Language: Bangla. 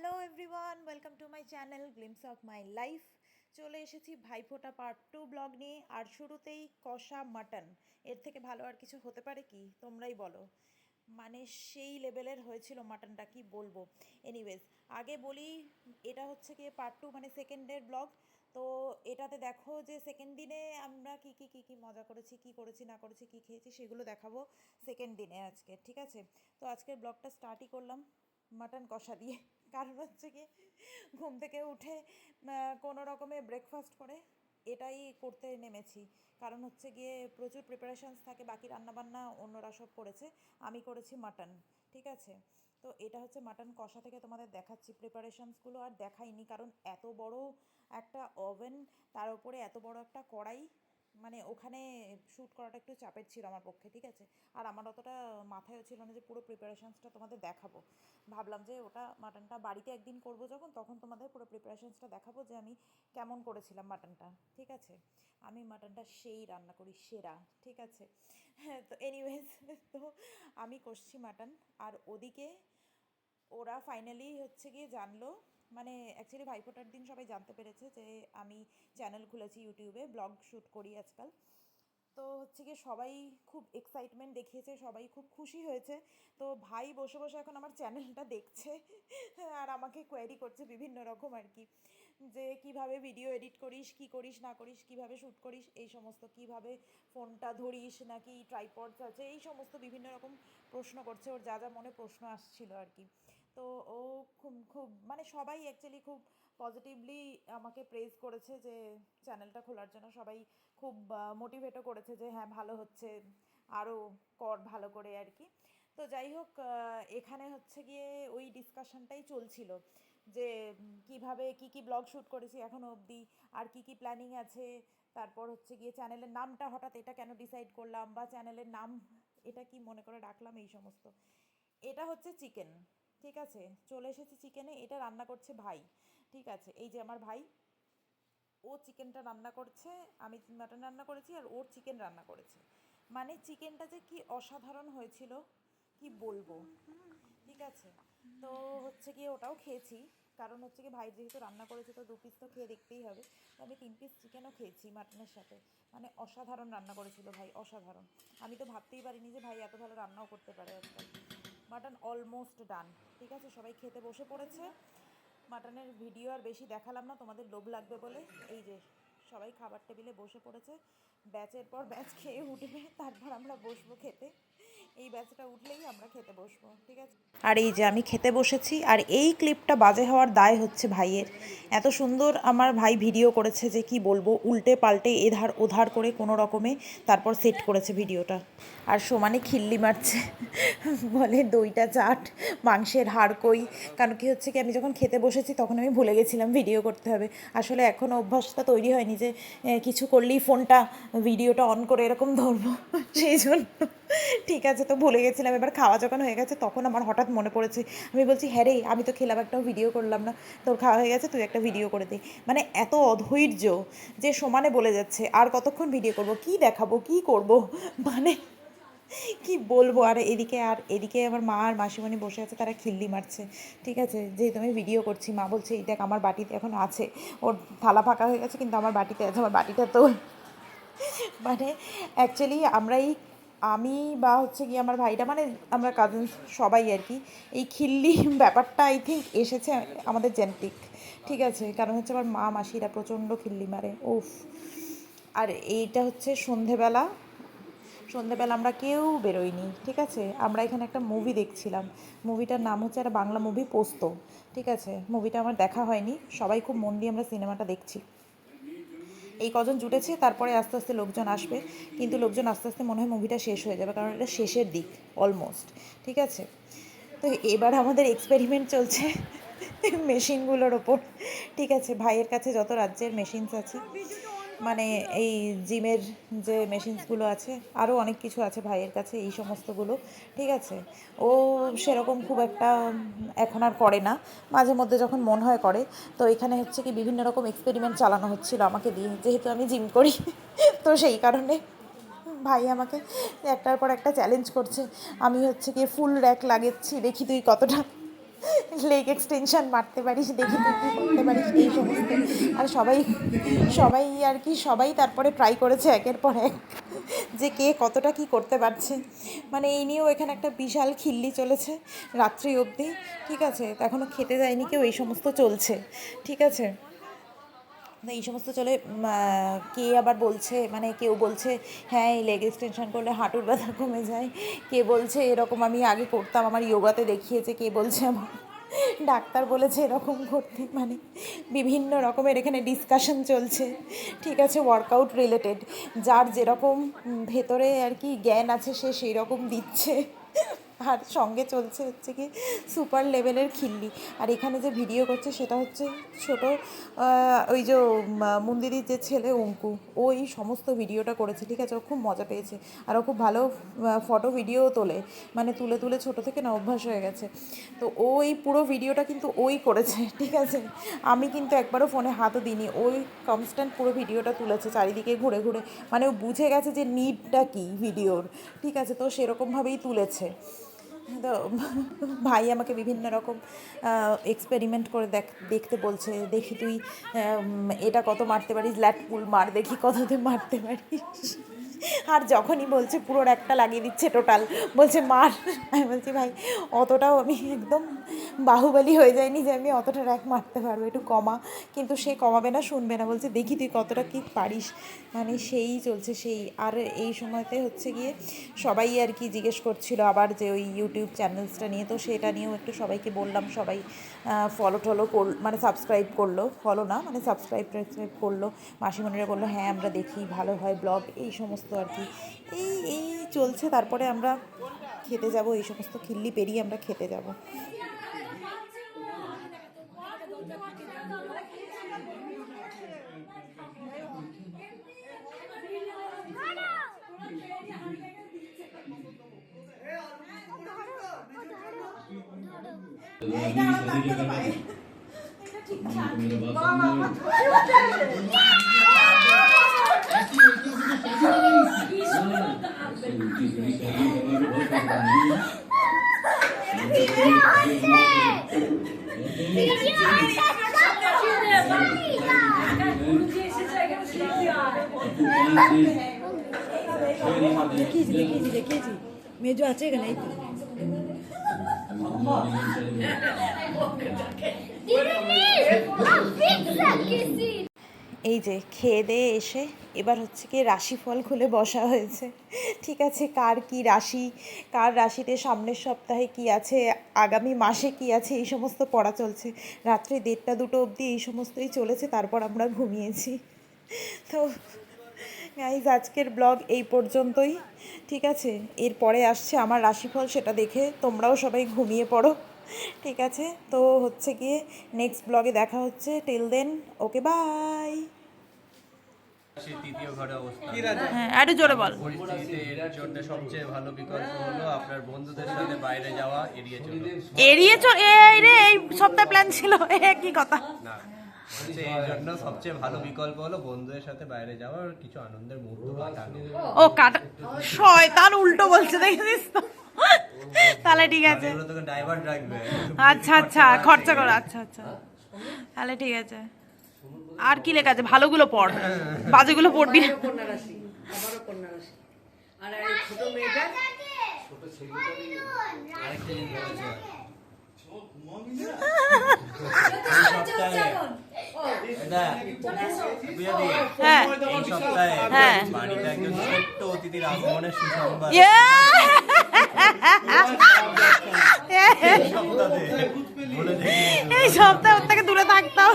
Hello everyone, welcome to my channel glimpse of my life. চলে এসেছি ভাইফোঁটা পার্ট 2 ব্লগ নিয়ে। আর শুরুতেই কষা মাটন, এর থেকে ভালো আর কিছু হতে পারে কি? তোমরাই বলো। মানে সেই লেভেলের হয়েছিল মাটনটা, কি বলবো। এনিওয়েজ, আগে বলি, এটা হচ্ছে কি পার্ট 2, মানে সেকেন্ডের ব্লগ। তো এটাতে দেখো যে সেকেন্ড দিনে আমরা কি মজা করেছি, কি করেছি না করেছি, কি খেয়েছি, সেগুলো দেখাবো সেকেন্ড দিনে আজকে, ঠিক আছে? তো আজকের ব্লগটা স্টার্টই করলাম মাটন কষা দিয়ে। কারণ হচ্ছে কি, ঘুম থেকে উঠে কোনো রকমে ব্রেকফাস্ট করে এটাই করতে নেমেছি। কারণ হচ্ছে গিয়ে প্রচুর প্রিপারেশানস থাকে, বাকি রান্নাবান্না অন্যরা সব করেছে, আমি করেছি মাটন, ঠিক আছে? তো এটা হচ্ছে মাটন কষা থেকে তোমাদের দেখাচ্ছি প্রিপারেশানসগুলো। আর দেখাইনি কারণ এত বড় একটা ওভেন, তার উপরে এত বড় একটা কড়াই, মানে ওখানে শ্যুট করাটা একটু চাপের ছিল আমার পক্ষে, ঠিক আছে? আর আমার অতটা মাথায়ও ছিল না যে পুরো প্রিপারেশানসটা তোমাদের দেখাবো। ভাবলাম যে ওটা মাটনটা বাড়িতে একদিন করব যখন, তখন তোমাদের পুরো প্রিপারেশানসটা দেখাবো যে আমি কেমন করেছিলাম মাটনটা, ঠিক আছে? আমি মাটনটা সেই রান্না করি, সেরা, ঠিক আছে? হ্যাঁ, তো এনিওয়েজ, তো আমি কষছি মাটন। আর ওদিকে ওরা ফাইনালি হচ্ছে গিয়ে জানলো, মানে অ্যাকচুয়ালি ভাইফোঁটার দিন সবাই জানতে পেরেছে যে আমি চ্যানেল খুলেছি ইউটিউবে, ব্লগ শ্যুট করি আজকাল। তো হচ্ছে গিয়ে সবাই খুব এক্সাইটমেন্ট দেখিয়েছে, সবাই খুব খুশি হয়েছে। তো ভাই বসে বসে এখন আমার চ্যানেলটা দেখছে আর আমাকে কোয়েরি করছে বিভিন্ন রকম আর কি, যে কিভাবে ভিডিও এডিট করিস, কি করিস না করিস, কিভাবে শ্যুট করিস, এই সমস্ত, কিভাবে ফোনটা ধরিস, নাকি ট্রাইপডস আছে, এই সমস্ত বিভিন্ন রকম প্রশ্ন করছে। ওর যা যা মনে প্রশ্ন আসছিল আর কি। তো ও খুব খুব মানে সবাই অ্যাকচুয়ালি খুব পজিটিভলি আমাকে প্রেজ করেছে, যে চ্যানেলটা খোলার জন্য সবাই খুব মোটিভেটও করেছে যে হ্যাঁ ভালো হচ্ছে, আরও কর ভালো করে আর কি। তো যাই হোক, এখানে হচ্ছে গিয়ে ওই ডিসকাশনটাই চলছিল যে কিভাবে কি ব্লগ শ্যুট করেছি এখনও অবধি, আর কি প্ল্যানিং আছে। তারপর হচ্ছে গিয়ে চ্যানেলের নামটা হঠাৎ এটা কেন ডিসাইড করলাম, বা চ্যানেলের নাম এটা কি মনে করে রাখলাম, এই সমস্ত। এটা হচ্ছে চিকেন, ঠিক আছে? চলে এসেছি চিকেনে, এটা রান্না করছে ভাই, ঠিক আছে? এই যে আমার ভাই, ও চিকেনটা রান্না করছে, আমি মাটন রান্না করেছি, আর ওর চিকেন রান্না করেছে। মানে চিকেনটা যে কি অসাধারণ হয়েছিল, কি বলবো, ঠিক আছে? তো হচ্ছে গিয়ে ওটাও খেয়েছি, কারণ হচ্ছে কি ভাই যেহেতু রান্না করেছে তো 2 পিস তো খেয়ে দেখতেই হবে। তো আমি 3 পিস চিকেনও খেয়েছি মাটনের সাথে। মানে অসাধারণ রান্না করেছিল ভাই, অসাধারণ। আমি তো ভাবতেই পারিনি যে ভাই এত ভালো রান্নাও করতে পারে আজকাল। মাটন অলমোস্ট ডান, ঠিক আছে? সবাই খেতে বসে পড়েছে। মাটনের ভিডিও আর বেশি দেখালাম না, তোমাদের লোভ লাগবে বলে। এই যে সবাই খাবার টেবিলে বসে পড়েছে, ব্যাচের পর ব্যাচ খেয়ে উঠবে, তারপর আমরা বসবো খেতে। এই ব্যাচটা উঠলেই আমরা খেতে বসবো, ঠিক আছে? আর এই যে আমি খেতে বসেছি, আর এই ক্লিপটা বাজে হওয়ার দায় হচ্ছে ভাইয়ের। এত সুন্দর আমার ভাই ভিডিও করেছে যে কি বলবো, উল্টে পাল্টে এধার ওধার করে কোনো রকমে তারপর সেট করেছে ভিডিওটা। আর সমানে খিল্লি মারছে বলে দইটা চাট, মাংসের হাড় কই। কারণ কি হচ্ছে কি, আমি যখন খেতে বসেছি তখন আমি ভুলে গেছিলাম ভিডিও করতে হবে। আসলে এখনও অভ্যাসটা তৈরি হয়নি যে কিছু করলেই ফোনটা ভিডিওটা অন করে এরকম ধরবো সেই জন্য, ঠিক আছে? তো ভুলে গেছিলাম। এবার খাওয়া যখন হয়ে গেছে তখন আমার হঠাৎ মনে পড়েছে, আমি বলছি হ্যাঁ রে, আমি তো খেলাম, একটাও ভিডিও করলাম না। তোর খাওয়া হয়ে গেছে, তুই একটা ভিডিও করে দে। মানে এত অধৈর্য যে সমানে বলে যাচ্ছে আর কতক্ষণ ভিডিও করব, কি দেখাবো, কি করব, মানে কি বলবো। আর এদিকে আমার মা আর মাসিমণি বসে আছে, তারা খিল্লি মারছে, ঠিক আছে? যেহেতু আমি ভিডিও করছি, মা বলছে এই দেখ আমার বাটিতে এখন আছে, ওর থালা ফাঁকা হয়ে গেছে কিন্তু আমার বাটিতে আছে, আমার বাটিটা তো মানে অ্যাকচুয়ালি আমি বা হচ্ছে গিয়ে আমার ভাইটা, মানে আমরা কাজিনস সবাই আর কি, এই খিল্লি ব্যাপারটা আই থিঙ্ক এসেছে আমাদের জেনেটিক, ঠিক আছে? কারণ হচ্ছে আমার মা মাসিরা প্রচণ্ড খিল্লি মারে, উফ। আর এইটা হচ্ছে সন্ধেবেলা আমরা কেউ বেরোইনি, ঠিক আছে? আমরা এখানে একটা মুভি দেখছিলাম। মুভিটার নাম হচ্ছে, একটা বাংলা মুভি, পোস্ত, ঠিক আছে? মুভিটা আমার দেখা হয়নি, সবাই খুব মন দিয়ে আমরা সিনেমাটা দেখছি। এই কজন জুটেছে, তারপরে আস্তে আস্তে লোকজন আসবে, কিন্তু লোকজন আস্তে আস্তে মনে হয় মুভিটা শেষ হয়ে যাবে, কারণ এটা শেষের দিক অলমোস্ট, ঠিক আছে? তো এবার আমাদের এক্সপেরিমেন্ট চলছে মেশিনগুলোর ওপর, ঠিক আছে? ভাইয়ের কাছে যত রাজ্যের মেশিনস আছে, মানে এই জিমের যে মেশিনসগুলো আছে, আরও অনেক কিছু আছে ভাইয়ের কাছে, এই সমস্তগুলো, ঠিক আছে? ও সেরকম খুব একটা এখন আর করে না, মাঝে মধ্যে যখন মন হয় করে। তো এখানে হচ্ছে কি বিভিন্ন রকম এক্সপেরিমেন্ট চালানো হচ্ছিল আমাকে দিয়ে, যেহেতু আমি জিম করি তো সেই কারণে ভাই আমাকে একটার পর একটা চ্যালেঞ্জ করছে। আমি হচ্ছে কি ফুল র্যাক লাগাচ্ছি, দেখি তুই কতটা লেগ এক্সটেনশন মারতে পারিস, দেখি তুই কী করতে পারিস, এই সমস্ত। আর সবাই সবাই আর কি সবাই তারপরে ট্রাই করেছে একের পর এক যে কে কতটা কি করতে পারছে। মানে এই নিয়েও এখানে একটা বিশাল খিল্লি চলেছে রাত্রি অবধি। ঠিক আছে, তো এখনও খেতে যায়নি কেউ, এই সমস্ত চলছে। ঠিক আছে, তো এই সমস্ত চলে। কে আবার বলছে, মানে কেউ বলছে হ্যাঁ এই লেগ এক্সটেনশন করলে হাঁটুর ব্যথা কমে যায়, কে বলছে এরকম আমি আগে করতাম, আমার যোগাতে দেখিয়েছে, কে বলছে আমার ডাক্তার বলেছে এরকম করতে। মানে বিভিন্ন রকমের এখানে ডিসকাশন চলছে। ঠিক আছে, ওয়ার্কআউট রিলেটেড, যার যেরকম ভেতরে আর কি জ্ঞান আছে সে সেই রকম দিচ্ছে। আর সঙ্গে চলছে হচ্ছে কি সুপার লেভেলের খিল্লি। আর এখানে যে ভিডিও করছে সেটা হচ্ছে ছোট ওই যে মন্দিরের যে ছেলে অঙ্কু, ও এই সমস্ত ভিডিওটা করেছে। ঠিক আছে, ও খুব মজা পেয়েছে, আর ও খুব ভালো ফটো ভিডিও তোলে, মানে তুলে তুলে ছোটো থেকে না অভ্যাস হয়ে গেছে। তো ও এই পুরো ভিডিওটা কিন্তু ওই করেছে। ঠিক আছে, আমি কিন্তু একবারও ফোনে হাতও দিইনি, ওই কনস্ট্যান্ট পুরো ভিডিওটা তুলেছে চারিদিকে ঘুরে ঘুরে। মানে ও বুঝে গেছে যে নিডটা কী ভিডিওর। ঠিক আছে, তো সেরকমভাবেই তুলেছে। তো ভাই আমাকে বিভিন্ন রকম এক্সপেরিমেন্ট করে দেখতে বলছে, দেখি তুই এটা কত মারতে পারিস, ল্যাট পুল মার দেখি কততে মারতে পারিস। আর যখনই বলছে পুরোর একটা লাগিয়ে দিচ্ছে টোটাল, বলছে মার। আমি বলছি ভাই অতটাও আমি একদম বাহুবলী হয়ে যায়নি যে আমি অতটা র্যাক মারতে পারবো, একটু কমা। কিন্তু সে কমাবে না, শুনবে না, বলছে দেখি তুই কতটা কী পারিস। মানে সেই চলছে সেই। আর এই সময়তে হচ্ছে গিয়ে সবাই আর কি জিজ্ঞেস করছিল আবার যে ওই ইউটিউব চ্যানেলসটা নিয়ে, তো সেটা নিয়েও একটু সবাইকে বললাম, সবাই ফলো টলো মানে সাবস্ক্রাইব করলো, ফলো না মানে সাবস্ক্রাইব করলো। মাসিমণিরা বললো হ্যাঁ আমরা দেখি, ভালো হয় ব্লগ, এই সমস্ত আর কি। এই এই চলছে। তারপরে আমরা খেতে যাব, এই সমস্ত খিল্লি পেরিয়ে আমরা খেতে যাব। দেখেছি মেজো আছে এখানে। এই যে খেয়ে দিয়ে এসে এবার হচ্ছে কি রাশিফল খুলে বসা হয়েছে। ঠিক আছে, কার কি রাশি, কার রাশিতে সামনের সপ্তাহে কি আছে, আগামী মাসে কি আছে, এই সমস্ত পড়া চলছে। রাত্রি 1:30-2 অবধি এই সমস্তই চলেছে, তারপর আমরা ঘুমিয়েছি। তো গাইজ আজকের ব্লগ এই পর্যন্তই। ঠিক আছে, এরপরে আসছে আমার রাশিফল, সেটা দেখে তোমরাও সবাই ঘুমিয়ে পড়ো। ঠিক আছে, তো হচ্ছে গিয়ে নেক্সট ব্লগে দেখা হচ্ছে। Till then okay bye. তৃতীয় ঘরে অবস্থান। হ্যাঁ একটু জোরে বল। পরিস্থিতিতে এর জন্য সবচেয়ে ভালো বিকল্প হলো আপনার বন্ধুদের সাথে বাইরে যাওয়া, এড়িয়ে চলুন। এড়িয়ে চল, এই রে এই সপ্তাহ প্ল্যান ছিল, কি কথা না, হচ্ছে এই জন্য সবচেয়ে ভালো বিকল্প হলো বন্ধুদের সাথে বাইরে যাওয়া আর কিছু আনন্দের মুহূর্ত কাটানো। ও কাটা, শয়তান উল্টো বলছে দেখছিস তো। তাহলে ঠিক আছে, এগুলো তোকে ড্রাইভার রাখবে। আচ্ছা আচ্ছা খরচা করো, আচ্ছা আচ্ছা তাহলে ঠিক আছে। আর কি লেখা আছে, ভালোগুলো পড়, বাজেগুলো পড়বি না। কন্যা রাশি, আবারও কন্যা রাশি। আর এই ছোট মেয়েটা, ছোট ছেলেটা আরেকটা জিনিস বলেছে, হ্যাঁ এই সপ্তাহে হ্যাঁ বাড়িতে একজন ছোট্ট অতিথির আগমনের সুসংবাদ। এই সপ্তাহে ওর থেকে দূরে থাকতাম।